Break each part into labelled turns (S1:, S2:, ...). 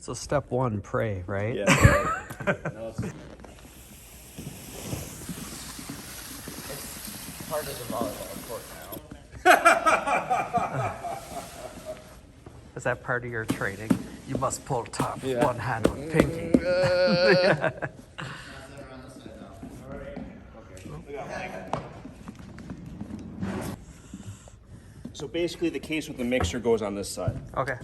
S1: So step one, pray, right?
S2: Yeah. No, it's
S3: Part of the volleyball court now.
S1: Is that part of your training? You must pull top
S2: Yeah.
S1: one hand with pinky.
S2: So basically the case with the mixer goes on this side.
S1: Okay.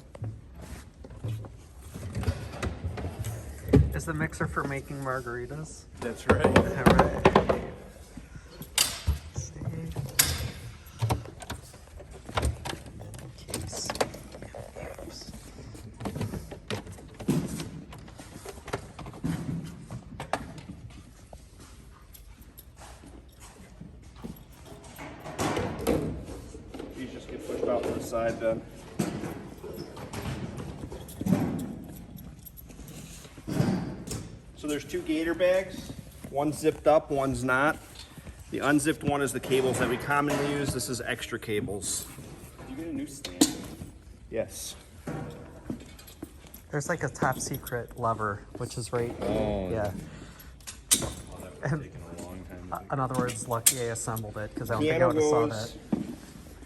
S1: Is the mixer for making margaritas?
S2: That's right.
S1: All right. See. Case.
S2: These just get pushed out to the side then. So there's two gator bags. One's zipped up, one's not. The unzipped one is the cables that we commonly use. This is extra cables.
S3: Did you get a new stand?
S2: Yes.
S1: There's like a top secret lever, which is right.
S2: Oh.
S1: Yeah.
S3: Oh, that would have taken a long time.
S1: In other words, lucky I assembled it because I don't think I
S2: Piano
S1: would have saw that.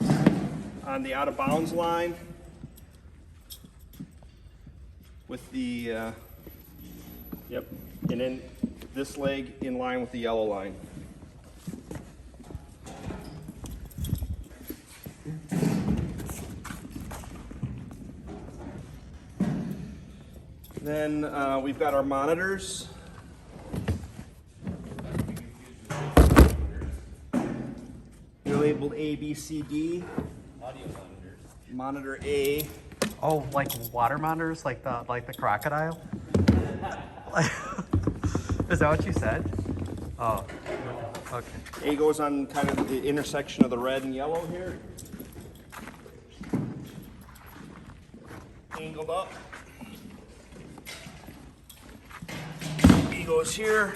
S2: goes on the out of bounds line with the, yep, and then this leg in line with the yellow line. Then we've got our monitors. They're labeled A, B, C, D.
S3: Audio monitors.
S2: Monitor A.
S1: Oh, like water monitors, like the crocodile. Is that what you said? Oh, okay.
S2: A goes on kind of the intersection of the red and yellow here. Angled up. B goes here.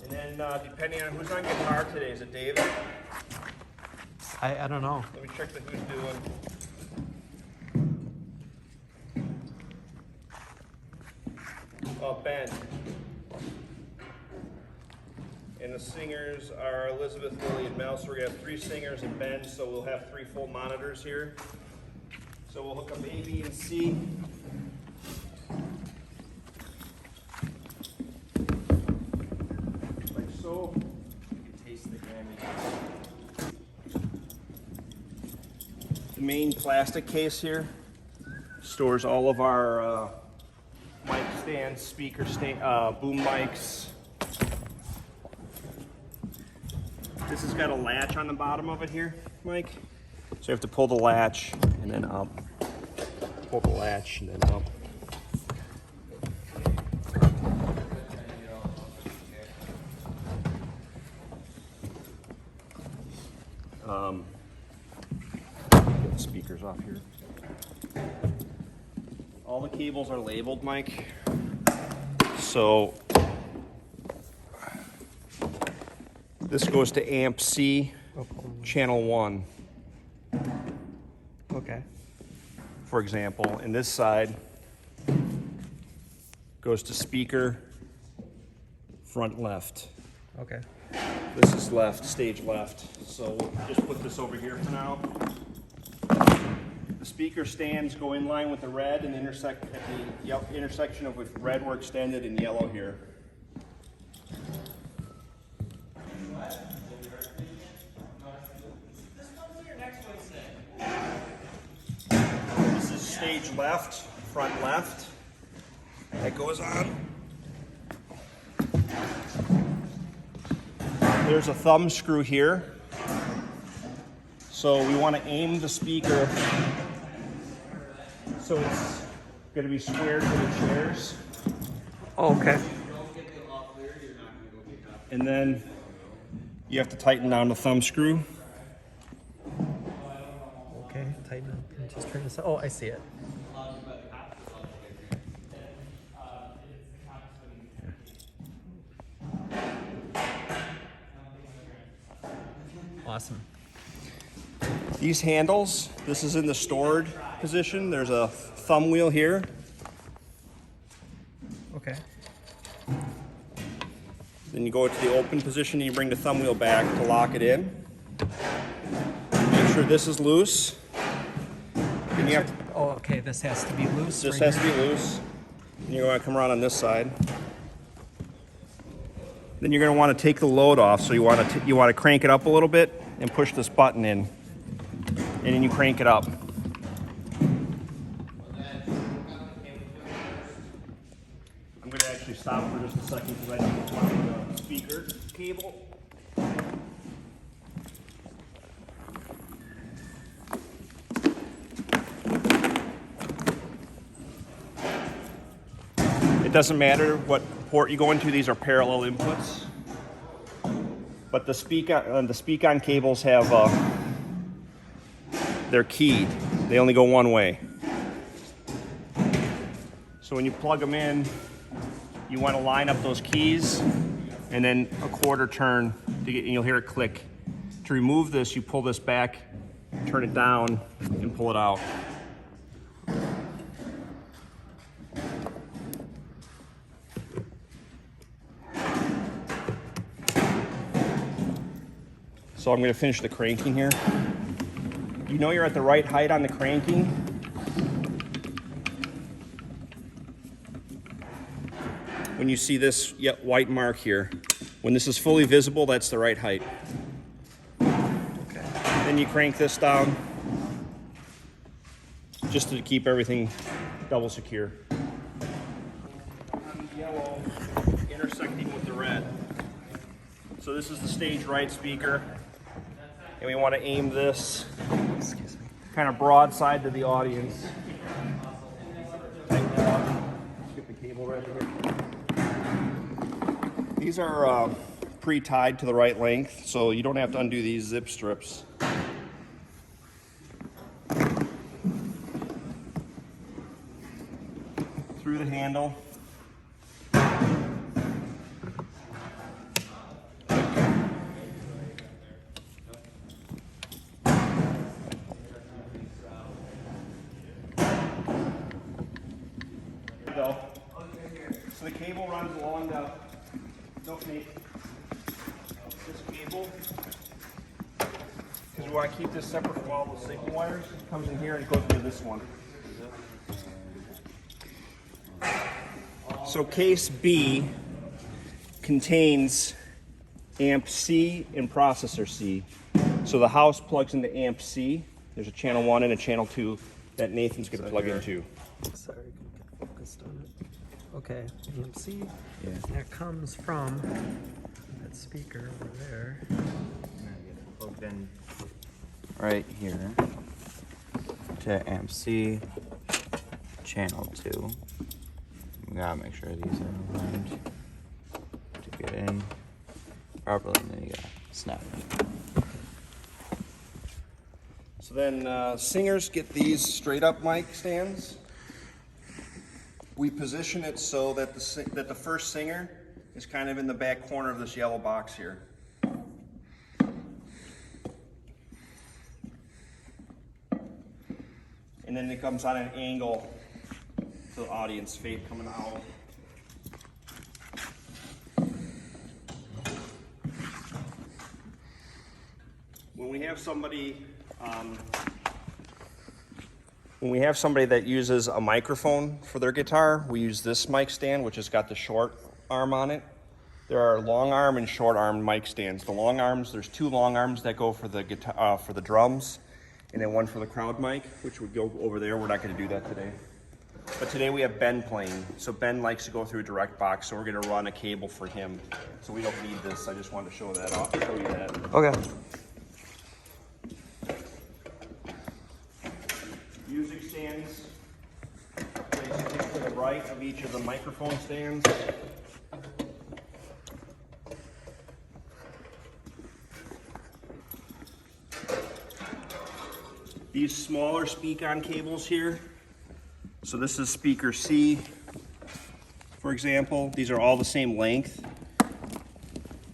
S2: And then depending on who's on guitar today, is it David?
S1: I don't know.
S2: Let me check the who's doing. Ben. And the singers are Elizabeth, Lily, and Mel. So we're gonna have 3 singers and Ben, so we'll have 3 full monitors here. So we'll hook up A, B, and C. Like so.
S3: You can taste the Grammy.
S2: The main plastic case here stores all of our mic stands, speaker stand, boom mics. This has got a latch on the bottom of it here, Mike. So you have to pull the latch and then up. Pull the latch and then up. Get the speakers off here. All the cables are labeled, Mike. So this goes to amp C, channel 1,
S1: Okay.
S2: for example. And this side goes to speaker front left.
S1: Okay.
S2: This is left, stage left. So we'll just put this over here for now. The speaker stands go in line with the red and intersect at the intersection of with red we're extended and yellow here. This is stage left, front left. That goes on. There's a thumb screw here. So we want to aim the speaker so it's going to be squared to the chairs.
S1: Oh, okay.
S2: And then you have to tighten down the thumb screw.
S1: Okay. Tighten up. I'm just trying to. Oh, I see it. Awesome.
S2: These handles, this is in the stored position. There's a thumb wheel here.
S1: Okay.
S2: Then you go to the open position and you bring the thumb wheel back to lock it in. Make sure this is loose. Then you have to,
S1: Oh, okay. This has to be loose.
S2: this
S1: right
S2: has to
S1: here.
S2: be loose. And you're going to come around on this side. Then you're going to want to take the load off. So you want to crank it up a little bit and push this button in. And then you crank it up. I'm going to actually stop for just a second because I need to find the speaker cable. It doesn't matter what port you go into, these are parallel inputs. But the speak-on cables have, they're keyed. They only go one way. So when you plug them in, you want to line up those keys and then a quarter turn to get, and you'll hear it click. To remove this, you pull this back, turn it down, and pull it out. So I'm going to finish the cranking here. You know you're at the right height on the cranking. When you see this white mark here, when this is fully visible, that's the right height.
S1: Okay.
S2: Then you crank this down just to keep everything double secure. Yellow intersecting with the red. So this is the stage right speaker. And we want to aim this kind of broadside to the audience. Skip the cable right here. These are pre-tied to the right length, so you don't have to undo these zip strips. Through the handle. So the cable runs along the, this cable, because we want to keep this separate from all the signal wires. It comes in here and it goes into this one. So case B contains amp C and processor C. So the house plugs into amp C. There's a channel 1 and a channel 2 that Nathan's going to plug into.
S1: Sorry, couldn't get focused on it. Okay, AMC.
S3: Yeah.
S1: That comes from that speaker over there.
S3: Plugged in right here to amp C, channel 2. We gotta make sure these are aligned to get in properly, and then you gotta snap it.
S2: So then singers get these straight up mic stands. We position it so that the first singer is kind of in the back corner of this yellow box here. And then it comes on an angle to the audience, fade coming out. When we have somebody that uses a microphone for their guitar, we use this mic stand, which has got the short arm on it. There are long arm and short arm mic stands. The long arms, there's 2 long arms that go for the guitar, for the drums, and then one for the crowd mic, which would go over there. We're not going to do that today. But today we have Ben playing. So Ben likes to go through a direct box, so we're going to run a cable for him. So we don't need this. I just wanted to show that off. Show you that.
S1: Okay.
S2: Music stands placed to the right of each of the microphone stands. These smaller speak-on cables here. So this is speaker C, for example. These are all the same length.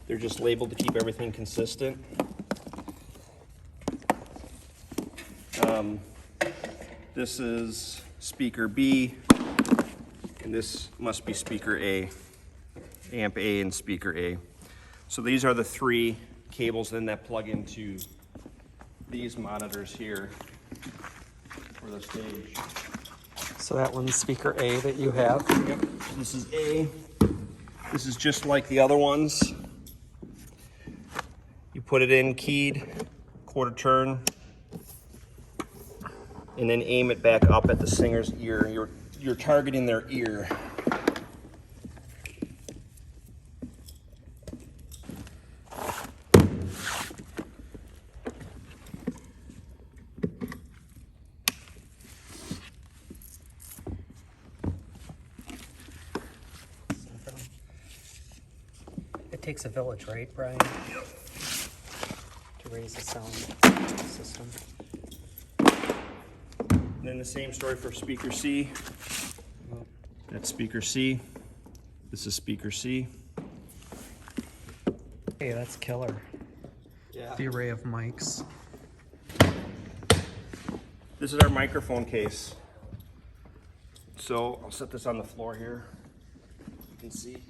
S2: They're just labeled to keep everything consistent. This is speaker B, and this must be speaker A, amp A and speaker A. So these are the three cables then that plug into these monitors here for the stage.
S1: So that one's speaker A that you have.
S2: Yep. This is A. This is just like the other ones. You put it in keyed, quarter turn, and then aim it back up at the singer's ear. You're targeting their ear.
S1: It takes a village, right, Brian?
S2: Yep.
S1: To raise the sound system.
S2: And then the same story for speaker C. That's speaker C. This is speaker C.
S1: Hey, that's killer.
S2: Yeah.
S1: The array of mics.
S2: This is our microphone case. So I'll set this on the floor here. You can see.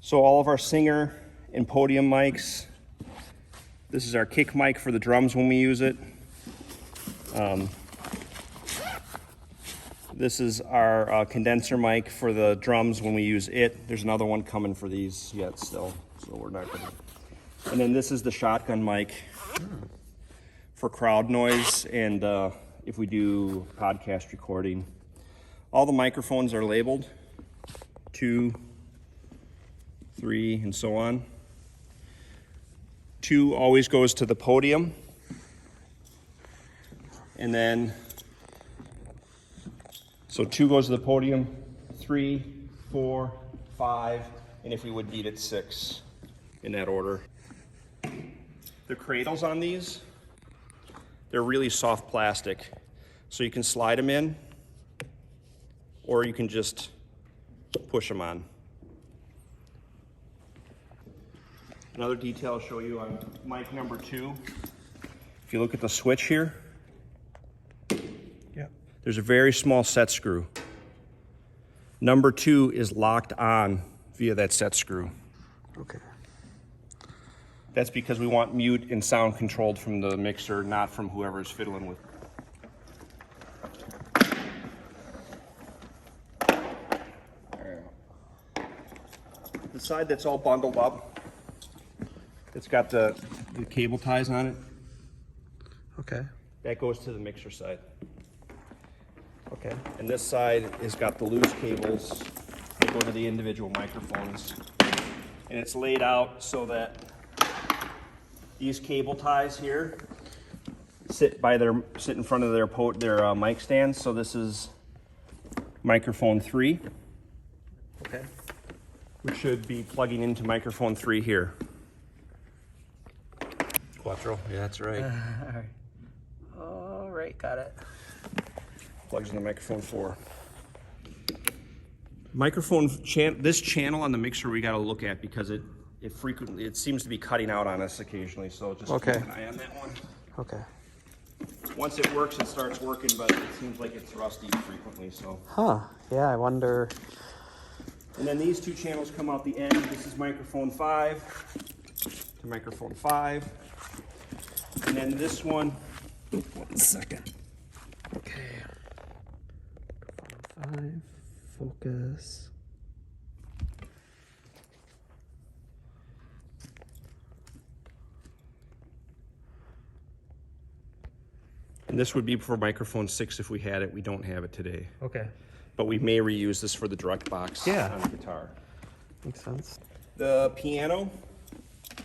S2: So all of our singer and podium mics. This is our kick mic for the drums when we use it. This is our condenser mic for the drums when we use it. There's another one coming for these yet still, so we're not gonna. And then this is the shotgun mic for crowd noise and if we do podcast recording. All the microphones are labeled, 2, 3, and so on. 2 always goes to the podium. And then, so 2 goes to the podium, 3, 4, 5, and if we would need it, 6, in that order. The cradles on these, they're really soft plastic. So you can slide them in, or you can just push them on. Another detail I'll show you on mic number 2. If you look at the switch here, there's a very small set screw. Number 2 is locked on via that set screw.
S1: Okay.
S2: That's because we want mute and sound controlled from the mixer, not from whoever's fiddling with. The side that's all bundled up, it's got the cable ties on it.
S1: Okay.
S2: That goes to the mixer side.
S1: Okay.
S2: And this side has got the loose cables that go to the individual microphones. And it's laid out so that these cable ties here sit in front of their mic stands. So this is microphone 3.
S1: Okay.
S2: Which should be plugging into microphone 3 here.
S3: Quattro, yeah, that's right.
S1: All right. All right, got it.
S2: Plugs into microphone 4. This channel on the mixer we got to look at because it seems to be cutting out on us occasionally. So just keep an eye on that one.
S1: Okay.
S2: Once it works, it starts working, but it seems like it's rusty frequently. So.
S1: Huh. Yeah, I wonder.
S2: And then these 2 channels come out the end. This is microphone 5 to microphone 5. And then this one.
S1: 1 second. Okay. Microphone 5. Focus.
S2: And this would be for microphone 6 if we had it. We don't have it today.
S1: Okay.
S2: But we may reuse this for the direct box on the guitar.
S1: Makes sense.
S2: The piano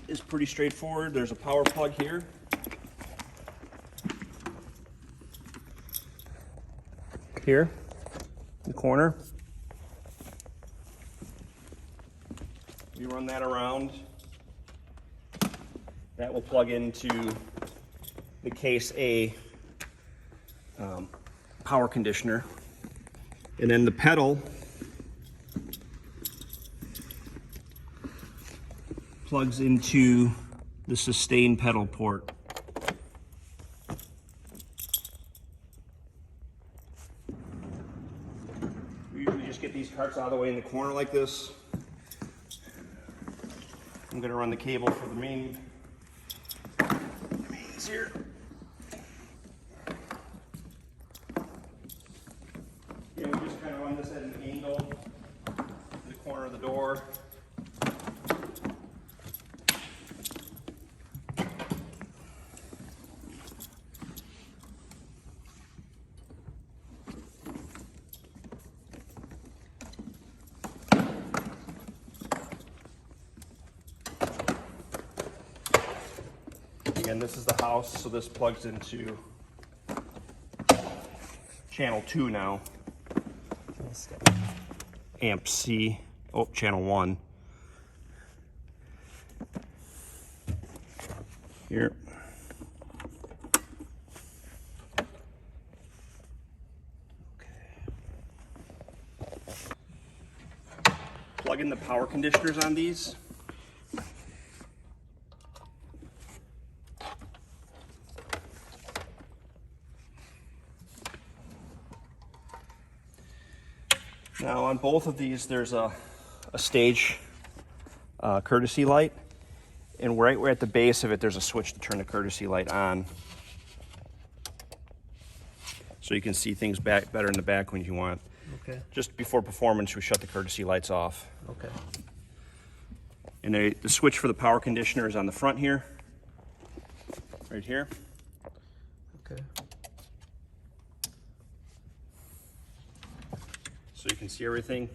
S2: is pretty straightforward. There's a power plug here. Here, in the corner. We run that around. That will plug into the Case A power conditioner. And then the pedal plugs into the sustain pedal port. We usually just get these carts out of the way in the corner like this. I'm going to run the cable for the mains here. Yeah, we just kind of run this at an angle to the corner of the door. Again, this is the house, so this plugs into channel 2 now. Amp C, oh, channel 1. Here. Plug in the power conditioners on these. Now on both of these there's a stage courtesy light, and right at the base of it there's a switch to turn the courtesy light on. So you can see things better in the back when you want.
S1: Okay.
S2: Just before performance we shut the courtesy lights off.
S1: Okay.
S2: And the switch for the power conditioner is on the front here. Right here.
S1: Okay.
S2: So you can see everything.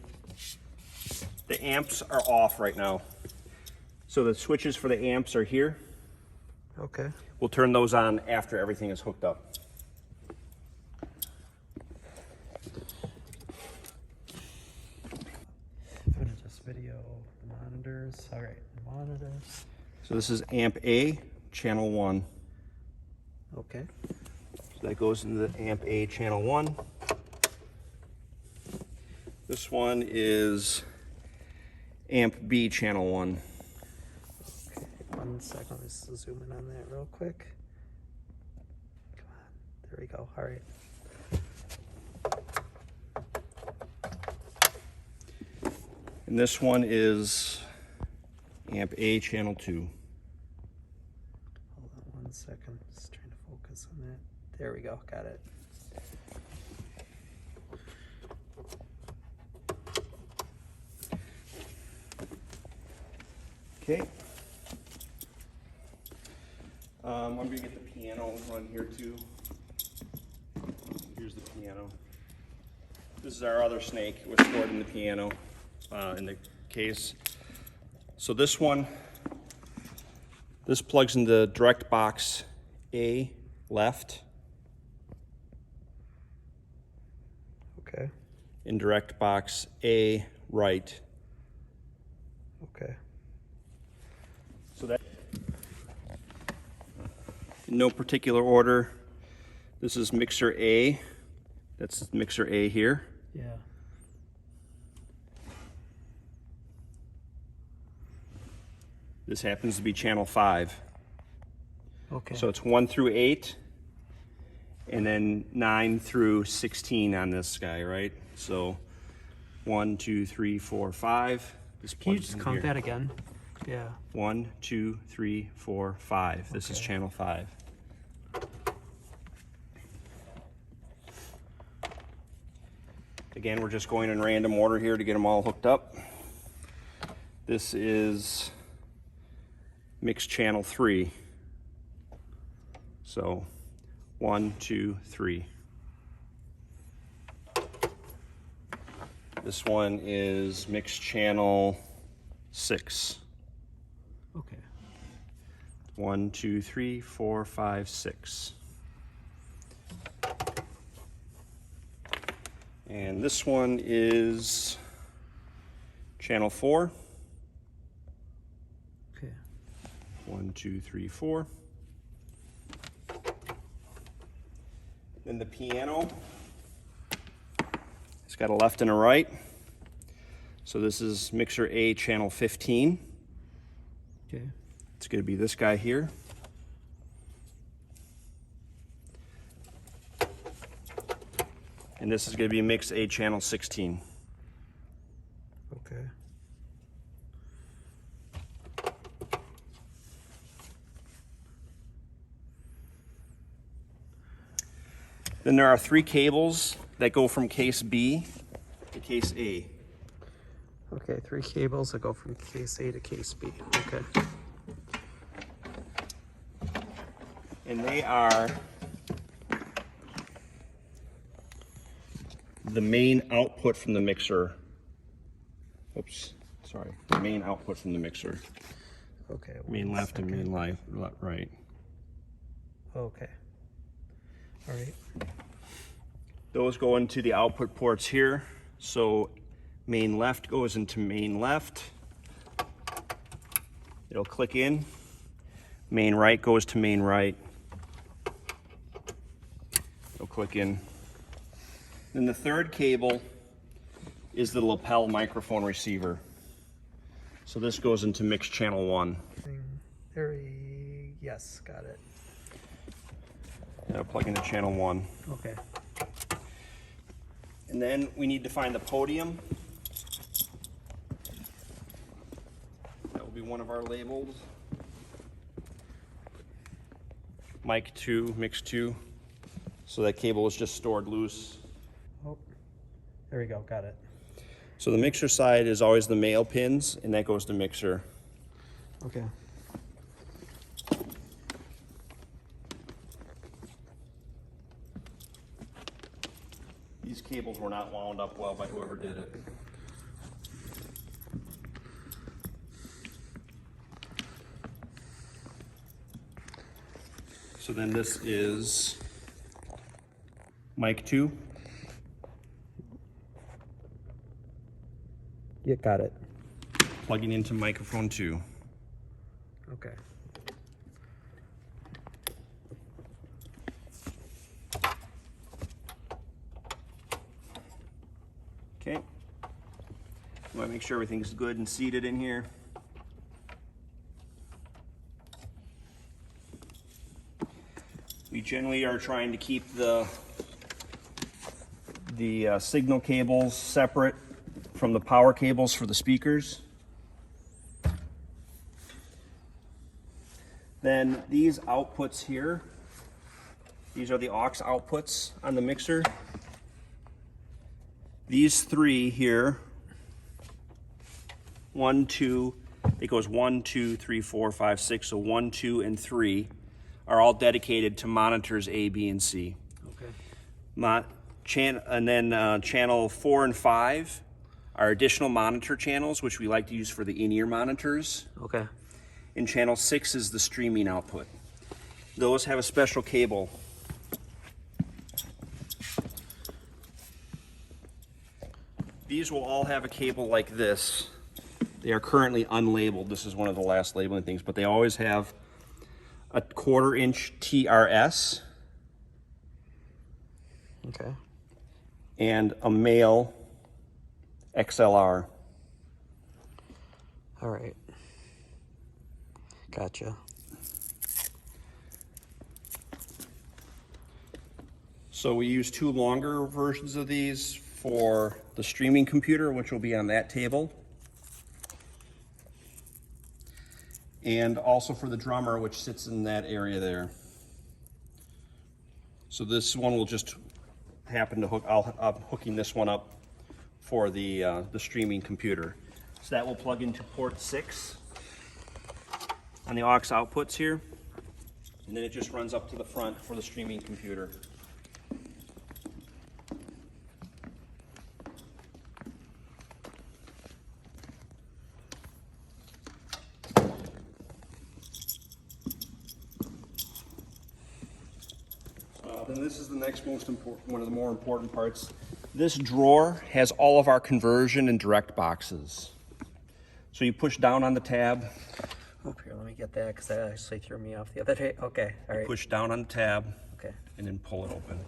S2: The amps are off right now. So the switches for the amps are here.
S1: Okay.
S2: We'll turn those on after everything is hooked up.
S1: I'm gonna just video the monitors. All right, monitors.
S2: So this is amp A, channel 1.
S1: Okay.
S2: So that goes into the amp A, channel 1. This one is amp B, channel 1.
S1: Okay. 1 second. Let me just zoom in on that real quick. Come on. There we go. All right.
S2: And this one is amp A, channel 2.
S1: Hold on 1 second. Just trying to focus on that. There we go. Got it.
S2: Okay. I'm going to get the piano run here too. Here's the piano. This is our other snake. It was stored in the piano, in the case. So this one, this plugs into direct box A, left.
S1: Okay.
S2: In direct box A, right.
S1: Okay.
S2: So that, in no particular order, this is mixer A. That's mixer A here.
S1: Yeah.
S2: This happens to be channel 5.
S1: Okay.
S2: So it's 1 through 8, and then 9 through 16 on this guy, right? So 1, 2, 3, 4, 5. This
S1: Can you
S2: plugs
S1: just
S2: in
S1: count
S2: here.
S1: that again? Yeah.
S2: 1, 2, 3, 4, 5. This is
S1: Okay.
S2: channel 5. Again, we're just going in random order here to get them all hooked up. This is mix channel 3. So 1, 2, 3. This one is mix channel 6.
S1: Okay.
S2: 1, 2, 3, 4, 5, 6. And this one is channel 4.
S1: Okay.
S2: 1, 2, 3, 4. Then the piano, it's got a left and a right. So this is mixer A, channel 15.
S1: Okay.
S2: It's going to be this guy here. And this is going to be mix A channel 16.
S1: Okay.
S2: Then there are 3 cables that go from case B to case A.
S1: Okay, 3 cables that go from case A to case B. Okay.
S2: And they are the main output from the mixer. Oops, sorry. The main output from the mixer.
S1: Okay.
S2: Main left and main right.
S1: Okay. All right.
S2: Those go into the output ports here. So main left goes into main left. It'll click in. Main right goes to main right. It'll click in. Then the third cable is the lapel microphone receiver. So this goes into mix channel 1.
S1: Yes, got it.
S2: It'll plug into channel 1.
S1: Okay.
S2: And then we need to find the podium. That will be one of our labels. Mic 2, mix 2. So that cable is just stored loose.
S1: Oh, there we go. Got it.
S2: So the mixer side is always the male pins, and that goes to mixer.
S1: Okay.
S2: These cables were not wound up well by whoever did it. So then this is mic 2.
S1: Yeah, got it.
S2: Plugging into microphone 2.
S1: Okay.
S2: Okay. You want to make sure everything's good and seated in here. We generally are trying to keep the signal cables separate from the power cables for the speakers. Then these outputs here, these are the aux outputs on the mixer. These 3 here, 1, 2, it goes 1, 2, 3, 4, 5, 6, so 1, 2, and 3 are all dedicated to monitors A, B, and C.
S1: Okay.
S2: And then channel 4 and 5 are additional monitor channels, which we like to use for the in-ear monitors.
S1: Okay.
S2: And channel 6 is the streaming output. Those have a special cable. These will all have a cable like this. They are currently unlabeled. This is one of the last labeling things, but they always have a 1/4 inch TRS.
S1: Okay.
S2: And a male XLR.
S1: All right. Gotcha.
S2: So we use 2 longer versions of these for the streaming computer, which will be on that table. And also for the drummer, which sits in that area there. So this one will just happen to hook, I'm hooking this one up for the streaming computer. So that will plug into port 6 on the aux outputs here. And then it just runs up to the front for the streaming computer. Then this is the next most important, one of the more important parts. This drawer has all of our conversion and direct boxes. So you push down on the tab.
S1: Oh, here, let me get that because that actually threw me off the other day. Okay, all right.
S2: Push down on the tab.
S1: Okay.
S2: And then pull it open.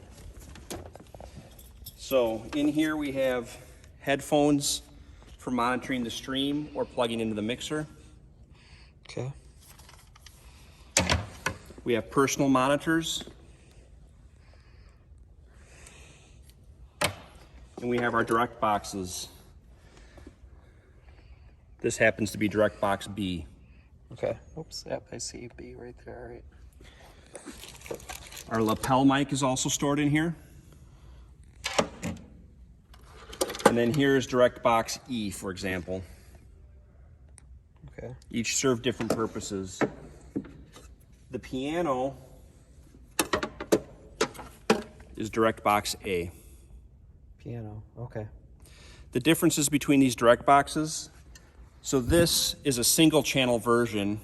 S2: So in here we have headphones for monitoring the stream or plugging into the mixer.
S1: Okay.
S2: We have personal monitors. And we have our direct boxes. This happens to be direct box B.
S1: Okay. Oops. Yep, I see B right there. All right.
S2: Our lapel mic is also stored in here. And then here's direct box E, for example.
S1: Okay.
S2: Each serve different purposes. The piano is direct box A.
S1: Piano. Okay.
S2: The differences between these direct boxes, so this is a single channel version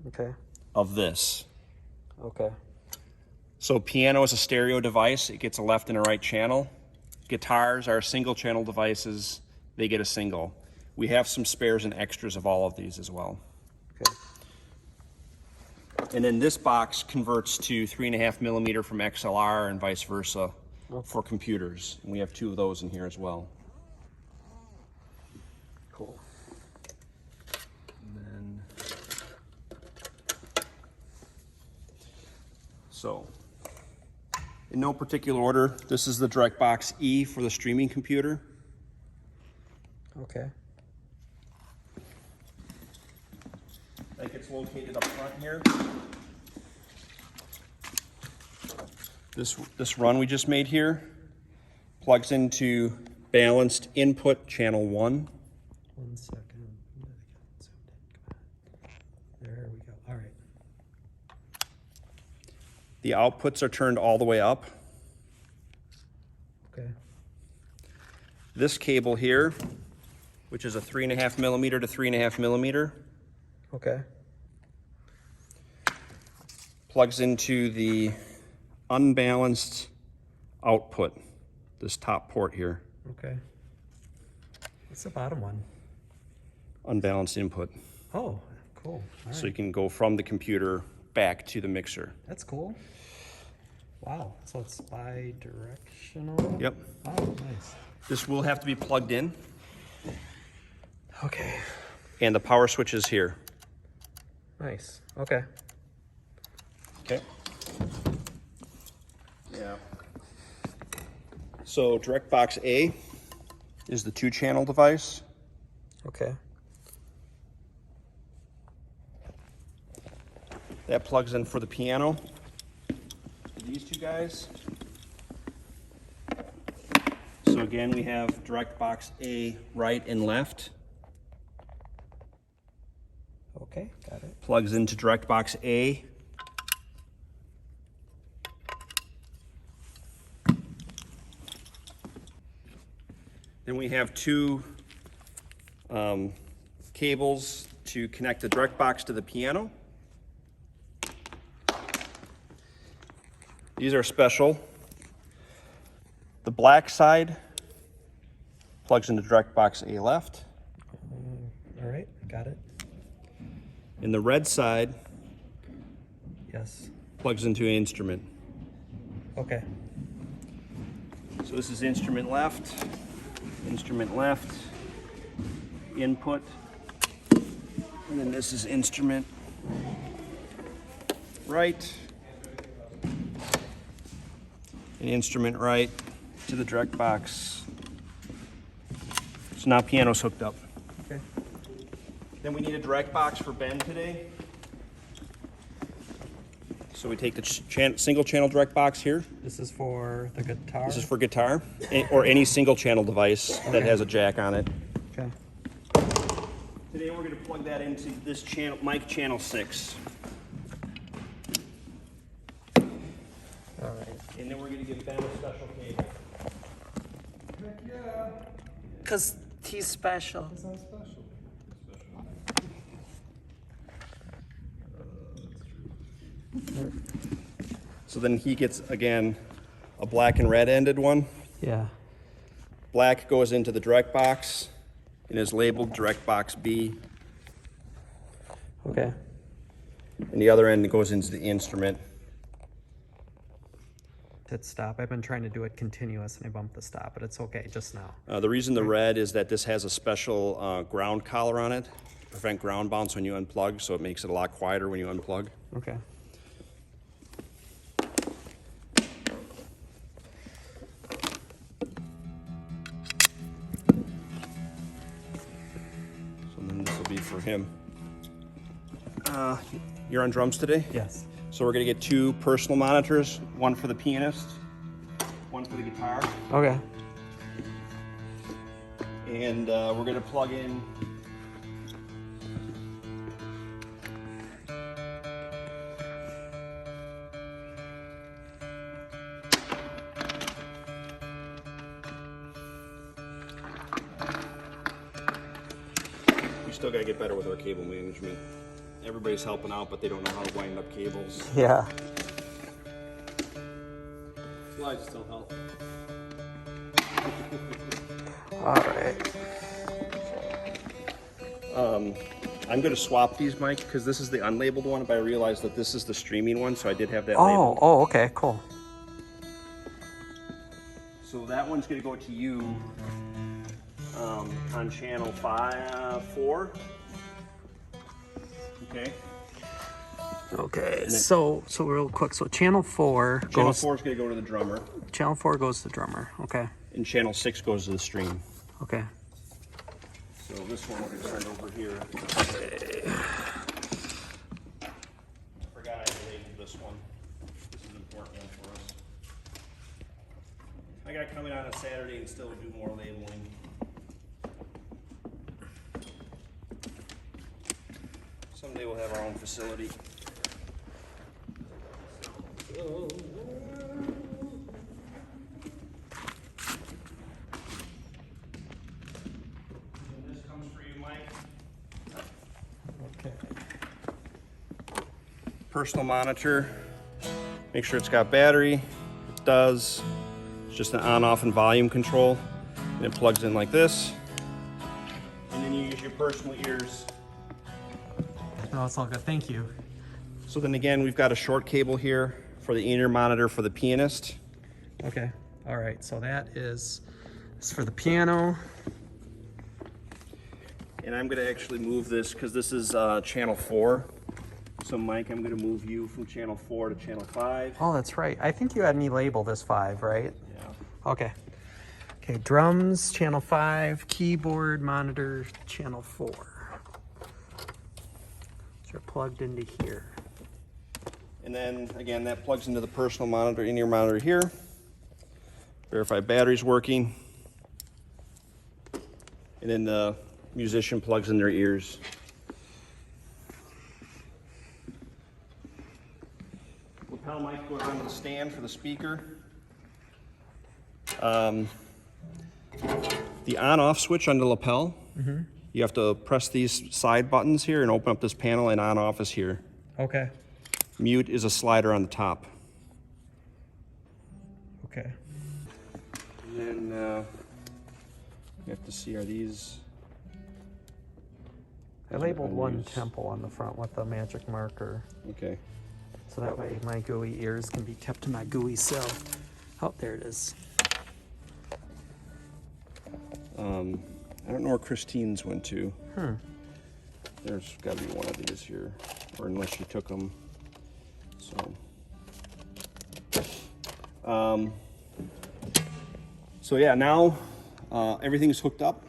S1: Okay.
S2: of this.
S1: Okay.
S2: So piano is a stereo device, it gets a left and a right channel. Guitars are single channel devices, they get a single. We have some spares and extras of all of these as well.
S1: Okay.
S2: And then this box converts to 3.5 millimeter from XLR and vice versa for computers. And we have 2 of those in here as well.
S1: Cool.
S2: And then, so, in no particular order, this is the DirectBox E for the streaming computer.
S1: Okay.
S2: That gets located up front here. This run we just made here plugs into balanced input channel 1.
S1: 1 second. There we go. All right.
S2: The outputs are turned all the way up.
S1: Okay.
S2: This cable here, which is a 3.5 millimeter to 3.5 millimeter,
S1: Okay.
S2: plugs into the unbalanced output, this top port here,
S1: Okay. What's the bottom one?
S2: unbalanced input.
S1: Oh, cool. All
S2: So
S1: right.
S2: you can go from the computer back to the mixer.
S1: That's cool. Wow. So it's bi-directional?
S2: Yep.
S1: Oh, nice.
S2: This will have to be plugged in,
S1: Okay.
S2: and the power switch is here.
S1: Nice. Okay.
S2: Okay. Yeah. So DirectBox A is the 2-channel device.
S1: Okay.
S2: That plugs in for the piano. These 2 guys. So again, we have DirectBox A right and left.
S1: Okay. Got it.
S2: Plugs into DirectBox A. Then we have 2 cables to connect the DirectBox to the piano. These are special. The black side plugs into DirectBox A left,
S1: All right. Got it.
S2: and the red side
S1: Yes.
S2: plugs into an instrument.
S1: Okay.
S2: So this is instrument left, input, and then this is instrument right, and instrument right to the direct box. So now piano's hooked up.
S1: Okay.
S2: Then we need a direct box for Ben today. So we take the single channel direct box here.
S1: This is for the guitar?
S2: This is for guitar or any single channel device that has a jack on it.
S1: Okay.
S2: Today we're going to plug that into this channel, mic channel 6.
S1: All right.
S2: And then we're going to give Ben a special cable.
S1: Because he's special.
S2: So then he gets, again, a black and red ended one.
S1: Yeah.
S2: Black goes into the direct box and is labeled direct box B.
S1: Okay.
S2: And the other end goes into the instrument.
S1: Hit stop. I've been trying to do it continuous and I bumped the stop, but it's okay just now.
S2: The reason the red is that this has a special ground collar on it. prevent ground bounce when you unplug, so it makes it a lot quieter when you unplug.
S1: Okay.
S2: So then this will be for him. You're on drums today?
S1: Yes.
S2: So we're gonna get 2 personal monitors, one for the pianist, one for the guitar.
S1: Okay.
S2: And we're gonna plug in we still gotta get better with our cable management. Everybody's helping out, but they don't know how to wind up cables.
S1: Yeah.
S2: Slides still help.
S1: All right.
S2: I'm going to swap these, Mike, because this is the unlabeled one, but I realized that this is the streaming one, so I did have that labeled.
S1: Oh, okay, cool.
S2: So that one's going to go to you on channel 4. Okay.
S1: Okay. So real quick. So channel 4
S2: Channel
S1: goes.
S2: 4 is going to go to the drummer,
S1: Channel 4 goes to the drummer. Okay.
S2: and channel 6 goes to the stream.
S1: Okay.
S2: So this one we're going to send over here. I forgot I labeled this one. This is an important one for us. I got to come in on a Saturday and still do more labeling. Someday we'll have our own facility. And this comes for you, Mike.
S1: Okay.
S2: Personal monitor. Make sure it's got battery. It does. It's just an on-off and volume control. And it plugs in like this. And then you use your personal ears.
S1: No, it's all good. Thank you.
S2: So then again, we've got a short cable here for the in-ear monitor for the pianist.
S1: Okay. All right. So that is for the piano.
S2: And I'm gonna actually move this because this is channel 4. So Mike, I'm gonna move you from channel 4 to channel 5.
S1: Oh, that's right. I think you had me label this 5, right?
S2: Yeah.
S1: Okay. Okay. Drums, channel 5. Keyboard, monitor, channel 4. So you're plugged into here.
S2: And then again, that plugs into the personal monitor, in-ear monitor here. Verify battery's working. And then the musician plugs in their ears. Lapel mic goes onto the stand for the speaker. The on-off switch on the lapel, you have to press these side buttons here and open up this panel, and on-off is here.
S1: Okay.
S2: Mute is a slider on the top.
S1: Okay.
S2: And then you have to see, are these...
S1: I labeled one temple on the front with a magic marker.
S2: Okay.
S1: So that way my gooey ears can be kept to my gooey self. Oh, there it is.
S2: I don't know where Christine's went to. There's got to be one of these here, or unless she took them. So yeah, now everything's hooked up.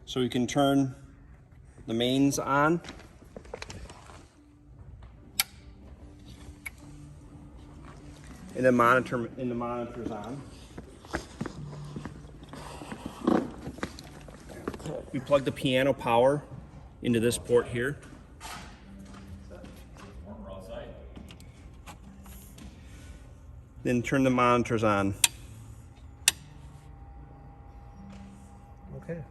S2: So we can turn the mains on. And the monitor's on. We plug the piano power into this port here. Then turn the monitors on.
S1: Okay.